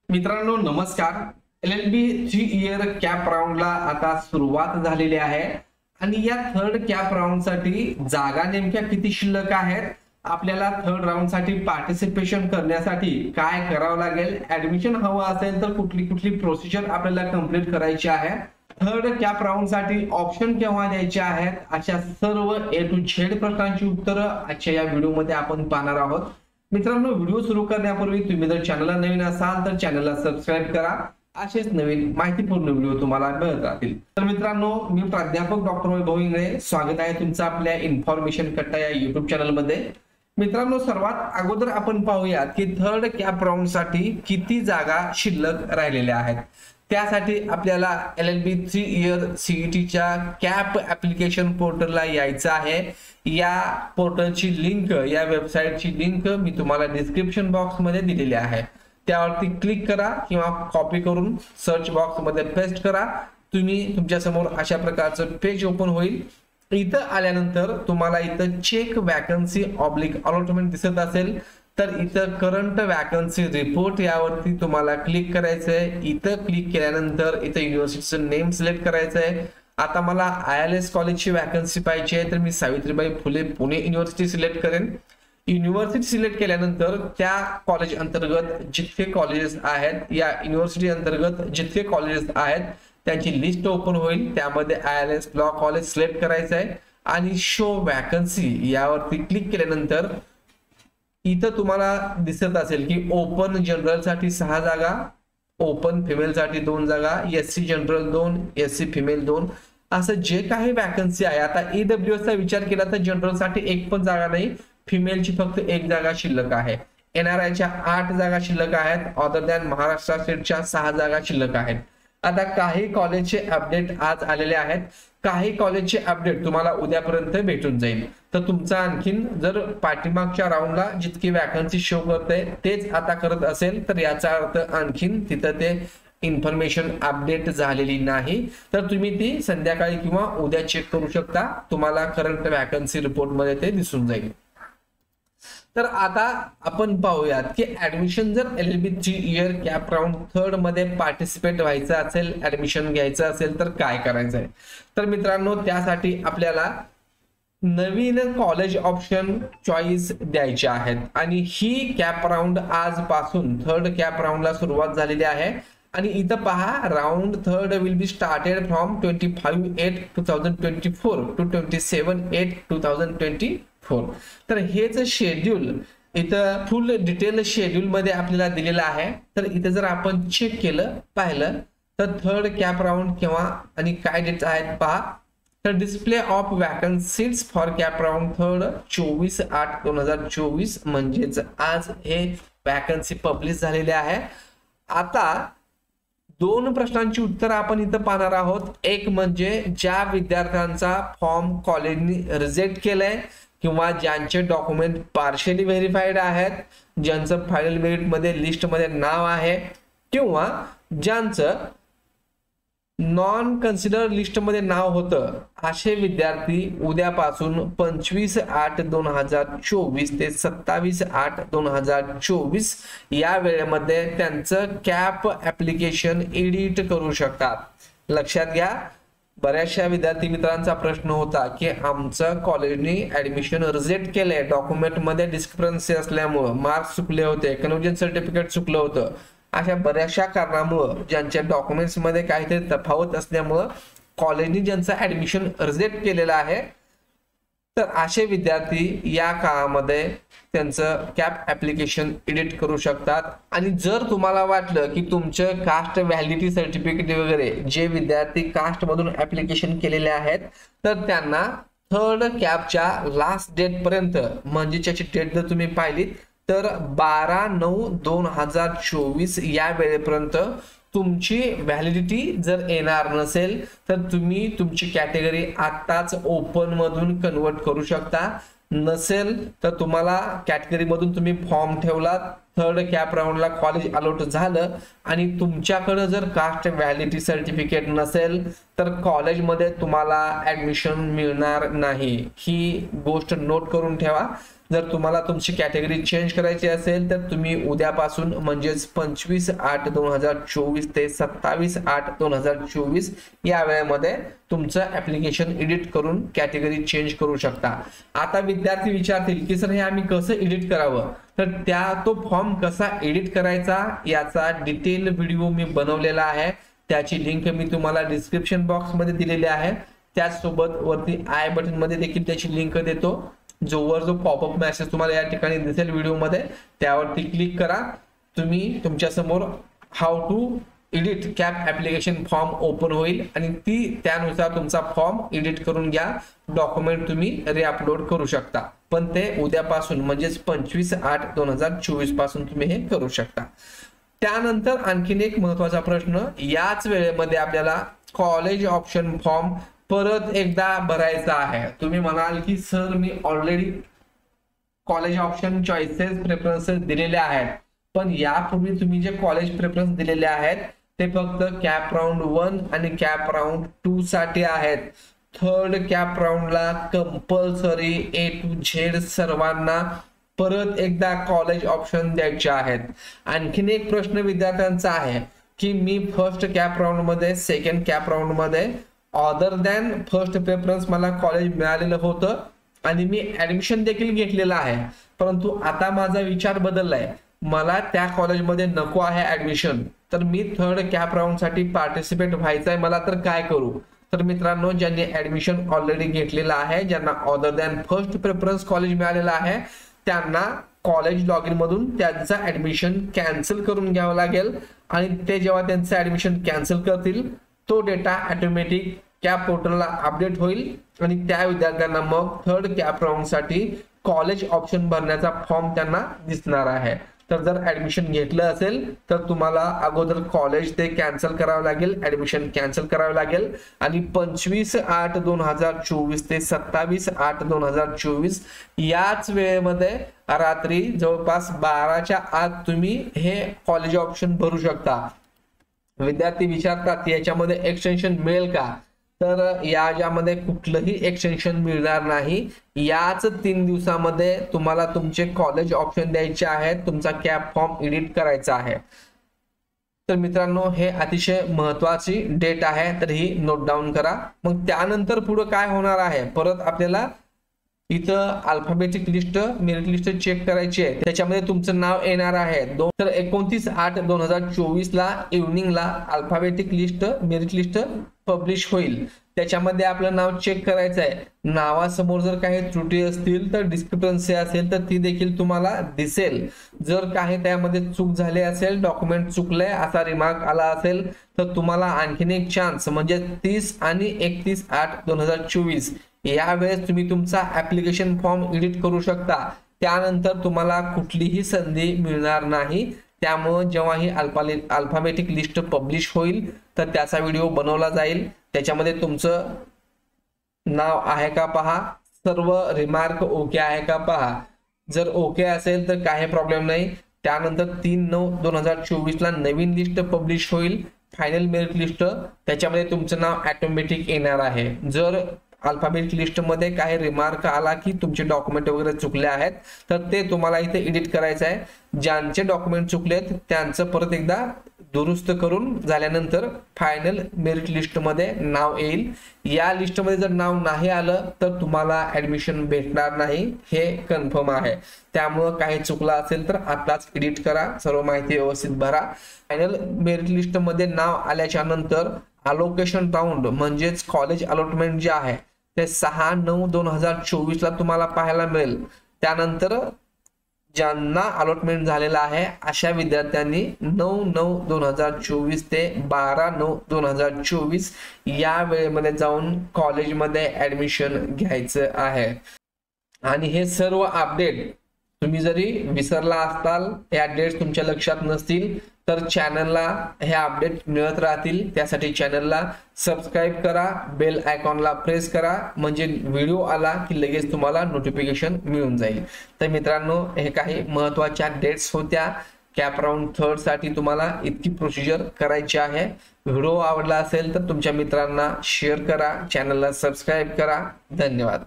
मित्रांनो नमस्कार। LLB 3 year cap राऊंडला आता सुरुवात झालेली आहे आणि या थर्ड कॅप राऊंड साठी जागा नेमक्या किती शिल्लक आहेत, आपल्याला थर्ड राऊंड साठी पार्टिसिपेशन करण्यासाठी काय करावं लागेल, ऍडमिशन हवं असेल तर कुठली कुठली प्रोसिजर आपल्याला कंप्लीट करायची आहे, थर्ड कॅप राऊंड साठी ऑप्शन केव्हा द्यायचे आहेत, अशा सर्व A to Z प्रश्नांची उत्तरं आजच्या या व्हिडिओमध्ये आपण पाहणार आहोत। मित्रांनो व्हिडिओ सुरू करण्यापूर्वी तुम्ही जर चॅनलला नवीन असाल तर चॅनलला सबस्क्राइब करा, असेच नवीन माहितीपूर्ण व्हिडिओ तुम्हाला मिळत राहतील। तर मित्रांनो मी प्राध्यापक डॉक्टर वैभव इंगळे, स्वागत आहे तुमचं आपल्या इन्फॉर्मेशन कट्टा या युट्यूब चॅनल मध्ये। मित्रांनो सर्वात अगोदर आपण पाहूयात की थर्ड कॅप राऊंड साठी किती जागा शिल्लक राहिलेल्या आहेत। त्यासाठी आपल्याला LLB 3 year CET cap application पोर्टलला यायचं आहे। या पोर्टलची लिंक, या वेबसाईटची लिंक मी तुम्हाला डिस्क्रिप्शन बॉक्स मध्ये दिलेली आहे। त्यावरती क्लिक करा किंवा कॉपी करून सर्च बॉक्स मध्ये पेस्ट करा। तुम्ही तुमच्या समोर अशा प्रकारचं पेज ओपन होईल। इथं आल्यानंतर तुम्हाला इथं चेक वॅकन्सी ऑब्लिक अलॉटमेंट दिसत असेल तर इथं करंट वॅकन्सी रिपोर्ट यावरती तुम्हाला क्लिक करायचंय। इथं क्लिक केल्यानंतर इथं युनिव्हर्सिटीचं नेम सिलेक्ट करायचंय। आता मला ILS कॉलेजची वॅकन्सी पाहिजे आहे तर मी सावित्रीबाई फुले पुणे युनिव्हर्सिटी सिलेक्ट करेन। युनिव्हर्सिटी सिलेक्ट केल्यानंतर त्या कॉलेज अंतर्गत जितके कॉलेजेस आहेत, या युनिव्हर्सिटी अंतर्गत जितके कॉलेजेस आहेत त्यांची लिस्ट ओपन होईल। त्यामध्ये ILS लॉ कॉलेज सिलेक्ट करायचं आहे आणि शो वॅकन्सी यावरती क्लिक केल्यानंतर इथं तुम्हाला दिसत असेल की ओपन जनरल साठी 6 जागा, ओपन फिमेल साठी 2 जागा, SC जनरल 2, SC फिमेल 2, असं जे काही वॅकन्सी आहे। आता EWS चा विचार केला तर जनरल साठी एक पण जागा नाही, फिमेलची फक्त 1 जागा शिल्लक आहे। NRI च्या 8 जागा शिल्लक आहेत, अदर दॅन महाराष्ट्र स्टेटच्या 6 जागा शिल्लक आहेत। आता काही कॉलेजचे अपडेट आज आलेले आहेत, काही कॉलेजचे अपडेट तुम्हाला उद्यापर्यंत भेटून जाईल। तर तुमचा आणखीन जर पाठीमागच्या राऊंडला जितकी वॅकन्सी शो करते तेच आता करत असेल तर याचा अर्थ आणखीन तिथं ते इन्फॉर्मेशन अपडेट झालेली नाही, तर तुम्ही ती संध्याकाळी किंवा उद्या चेक करू शकता। तुम्हाला करंट वॅकन्सी रिपोर्ट मध्ये ते दिसून जाईल। तर आता आपण पाहूयात की ऍडमिशन जर LLB 3 year cap round third मध्ये पार्टिसिपेट व्हायचं असेल, ऍडमिशन घ्यायचं असेल तर काय करायचं आहे। तर मित्रांनो त्यासाठी आपल्याला नवीन कॉलेज ऑप्शन चॉईस द्यायचे आहेत आणि ही कॅप राऊंड आजपासून थर्ड कॅप राऊंडला सुरुवात झालेली आहे। आणि इथं पहा, round third will be started from 25/8/2024 to 27/8/2024। तर हेच शेड्यूल इथं फुल डिटेल शेड्यूल मध्ये आपल्याला दिलेलं आहे। तर इथे जर आपण चेक केलं पाहिलं तर थर्ड कॅप राऊंड केव्हा आणि काय डेट्स आहेत पहा। तर display of vacancies for cap round third 24/8/2024 म्हणजेच आज हे वॅकन्सी पब्लिश झालेले आहे। आता 2 प्रश्नांची उत्तर आपण इथं पाहणार आहोत। एक म्हणजे ज्या विद्यार्थ्यांचा फॉर्म कॉलेजनी रिजेक्ट केलाय किंवा ज्यांचे डॉक्युमेंट पार्शियली व्हेरीफाईड आहेत, ज्यांचं फायनल मेरिट मध्ये लिस्ट मध्ये नाव आहे किंवा ज्यांचं नॉन कन्सिडर लिस्ट मध्ये नाव होतं, असे विद्यार्थी उद्यापासून 25/8/2024 ते 27/8/2024 या वेळेमध्ये त्यांचं कॅप ऍप्लिकेशन एडिट करू शकतात। लक्षात घ्या, बऱ्याचशा विद्यार्थी मित्रांचा प्रश्न होता की आमचं कॉलेजने ऍडमिशन रिजेक्ट केलंय, डॉक्युमेंट मध्ये डिस्क्रिपन्सी असल्यामुळे मार्क्स चुकले होते, कन्व्हर्जन सर्टिफिकेट चुकलं होतं, अशा बऱ्याचशा कारणामुळे ज्यांच्या डॉक्युमेंट्स मध्ये काहीतरी तफावत असल्यामुळे कॉलेजने ज्यांचं ऍडमिशन रिजेक्ट केलेलं आहे, तर असे विद्यार्थी या काळामध्ये त्यांचं कॅप ऍप्लिकेशन एडिट करू शकतात। आणि जर तुम्हाला वाटलं की तुमचं कास्ट व्हॅलिडिटी सर्टिफिकेट वगैरे जे विद्यार्थी कास्ट मधून ऍप्लिकेशन केलेले आहेत तर त्यांना थर्ड कॅपच्या लास्ट डेट पर्यंत, म्हणजे त्याची डेट जर तुम्ही पाहिली तर 12/9/2024 या वेळेपर्यंत तुमची व्हॅलिडिटी जर येणार नसेल तर तुम्ही तुमची कॅटेगरी आताच ओपन मधून कन्वर्ट करू शकता। नसेल तर तुम्हाला कॅटेगरी मधून तुम्ही फॉर्म ठेवला, थर्ड कॅप राऊंडला कॉलेज अलॉट झालं आणि तुमच्याकडे जर कास्ट व्हॅलिडिटी सर्टिफिकेट नसेल तर कॉलेजमध्ये तुम्हाला ऍडमिशन मिळणार नाही। ही गोष्ट नोट करून ठेवा। जर तुम्हाला तुमची कॅटेगरी चेंज करायची असेल तर तुम्ही उद्यापासून म्हणजेच 25/8/2024 ते 27/8/2024 या वेळेमध्ये तुमचं ऍप्लिकेशन एडिट करून कॅटेगरी चेंज करू शकता। आता विद्यार्थी विचारतील की सर हे आम्ही कसं एडिट करावं, तर तो फॉर्म कसा एडिट करायचा याचा डिटेल व्हिडिओ मी बनवलेला आहे, त्याची लिंक मी तुम्हाला डिस्क्रिप्शन बॉक्स मध्ये दिलेली आहे। त्याचसोबत वरती आय बटन मध्ये देखील त्याची लिंक देतो। जो पॉपअप मेसेज तुम्हाला या ठिकाणी दिसेल व्हिडिओ मध्ये त्यावरती क्लिक करा, तुम्ही तुमच्या समोर how to edit CAP application form open होईल आणि त्यानुसार तुमचा फॉर्म एडिट करून घ्या, डॉक्युमेंट तुम्ही रिअपलोड करू शकता। पण ते उद्यापासून म्हणजेच 25/8/2024 पासून तुम्ही हे करू शकता। त्यानंतर आणखीन एक महत्त्वाचा प्रश्न, याच वेळेमध्ये आपल्याला कॉलेज ऑप्शन फॉर्म परत एकदा भरायचा आहे। तुम्ही म्हणाल की सर मी already college option choices preferences दिलेले आहेत, पण यापूर्वी तुम्ही जे कॉलेज प्रेफरन्स दिलेले आहेत ते फक्त कॅप राऊंड 1 आणि कॅप राऊंड 2 साठी आहेत। थर्ड कॅप राऊंडला कंपल्सरी A to Z सर्वांना परत एकदा कॉलेज ऑप्शन द्यायचे आहेत। आणखीन एक प्रश्न विद्यार्थ्यांचा आहे की मी फर्स्ट कॅप राऊंड मध्ये, सेकंड कॅप राऊंड मध्ये अदर दॅन फर्स्ट प्रेफरन्स मला कॉलेज मिळालेलं होतं आणि मी ऍडमिशन देखील घेतलेलं आहे, परंतु आता माझा विचार बदललाय, मला त्या कॉलेजमध्ये नको आहे ऍडमिशन, तर मी थर्ड कॅप राऊंड साठी पार्टिसिपेट व्हायचंय मला, तर काय करू? तर मित्रांनो, ज्यांनी ऍडमिशन ऑलरेडी घेतलेलं आहे, ज्यांना other than first preference college मिळालेलं आहे, त्यांना कॉलेज लॉग इन मधून त्यांचं ऍडमिशन कॅन्सल करून घ्यावं लागेल आणि ते जेव्हा त्यांचं ऍडमिशन कॅन्सल करतील तो डेटा ऑटोमॅटिक कॅप पोर्टलला अपडेट होईल आणि त्या विद्यार्थ्यांना मग थर्ड कॅप राऊंड साठी कॉलेज ऑप्शन भरण्याचा फॉर्म त्यांना दिसणार आहे। तर जर ऍडमिशन घेतलं असेल तर तुम्हाला अगोदर कॉलेज ते कॅन्सल करावं लागेल, ऍडमिशन कॅन्सल करावं लागेल आणि 25/8/2024 ते 27/8/2024 याच वेळेमध्ये रात्री जवळपास 12च्या आत तुम्ही हे कॉलेज ऑप्शन भरू शकता। विद्यार्थी विचारतात याच्यामध्ये एक्सटेन्शन मिळेल का? तर यामध्ये कुठलंही एक्सटेन्शन मिळणार नाही। याच 3 दिवसामध्ये तुम्हाला तुमचे कॉलेज ऑप्शन द्यायचे आहेत, तुमचा कॅप फॉर्म एडिट करायचा आहे। तर मित्रांनो, हे अतिशय महत्वाची डेट आहे, तर ही नोट डाऊन करा। मग त्यानंतर पुढे काय होणार आहे, परत आपल्याला इथं alphabetic list, merit list check करायची आहे, त्याच्यामध्ये तुमचं नाव येणार आहे। तर 29/8/2024 ला इव्हनिंगला alphabetic list, merit list publish होईल, त्याच्यामध्ये आपलं नाव चेक करायचं आहे। नावासमोर जर काही त्रुटी असतील तर डिस्क्रिपन्सी असेल तर ती देखील तुम्हाला दिसेल। जर काही त्यामध्ये चूक झाली असेल, डॉक्युमेंट चुकलंय असा रिमार्क आला असेल तर तुम्हाला आणखीन एक चान्स म्हणजे 30 आणि 31/8/2024 यावेळेस तुम्ही तुमचा ऍप्लिकेशन फॉर्म एडिट करू शकता। त्यानंतर तुम्हाला कुठलीही संधी मिळणार नाही। त्यामुळे जेव्हा ही अल्फाबेटिक लिस्ट पब्लिश होईल तर त्याचा व्हिडिओ बनवला जाईल, त्याच्यामध्ये तुमचं नाव आहे का पहा, सर्व रिमार्क ओके आहे का पहा। जर ओके असेल तर काही प्रॉब्लेम नाही। त्यानंतर 3/9/2024 ला नवीन लिस्ट पब्लिश होईल, फायनल मेरिट लिस्ट, त्याच्यामध्ये तुमचं नाव ऑटोमॅटिक येणार आहे। जर अल्फाबेटिक लिस्ट मध्ये काही रिमार्क आला की तुमचे डॉक्युमेंट वगैरे चुकले आहेत तर ते तुम्हाला इथे एडिट करायचं आहे। ज्यांचे डॉक्युमेंट चुकलेत त्यांचं परत एकदा दुरुस्त करून झाल्यानंतर फायनल मेरिट लिस्ट मध्ये नाव येईल। या लिस्ट मध्ये जर नाव नाही आलं तर तुम्हाला ऍडमिशन भेटणार नाही, हे कन्फर्म आहे। त्यामुळे काही चुकलं असेल तर आताच एडिट करा, सर्व माहिती व्यवस्थित भरा। फायनल मेरिट लिस्ट मध्ये नाव आल्याच्या नंतर अलोकेशन राऊंड म्हणजेच कॉलेज अलॉटमेंट जे आहे ते 6/9/2024 ला तुम्हाला पाहायला मिळेल। त्यानंतर ज्यांना अलॉटमेंट झालेला आहे अशा विद्यार्थ्यांनी 9/9/2024 ते 12/9/2024 या वेळेमध्ये जाऊन कॉलेजमध्ये ऍडमिशन घ्यायचं आहे। आणि हे सर्व अपडेट तुम्ही जरी विसरला असाल, या डेट्स तुमच्या लक्षात नसतील तर चॅनलला हे अपडेट मिळत राहतील। त्यासाठी चॅनलला सबस्क्राइब करा, बेल आयकॉनला प्रेस करा, म्हणजे व्हिडिओ आला की लगेच तुम्हाला नोटिफिकेशन मिळून जाईल। तर मित्रांनो, हे काही महत्त्वाच्या डेट्स होत्या। कॅप राऊंड थर्ड साठी तुम्हाला इतकी प्रोसिजर करायची आहे। व्हिडिओ आवडला असेल तर तुमच्या मित्रांना शेअर करा, चॅनलला सबस्क्राइब करा। धन्यवाद।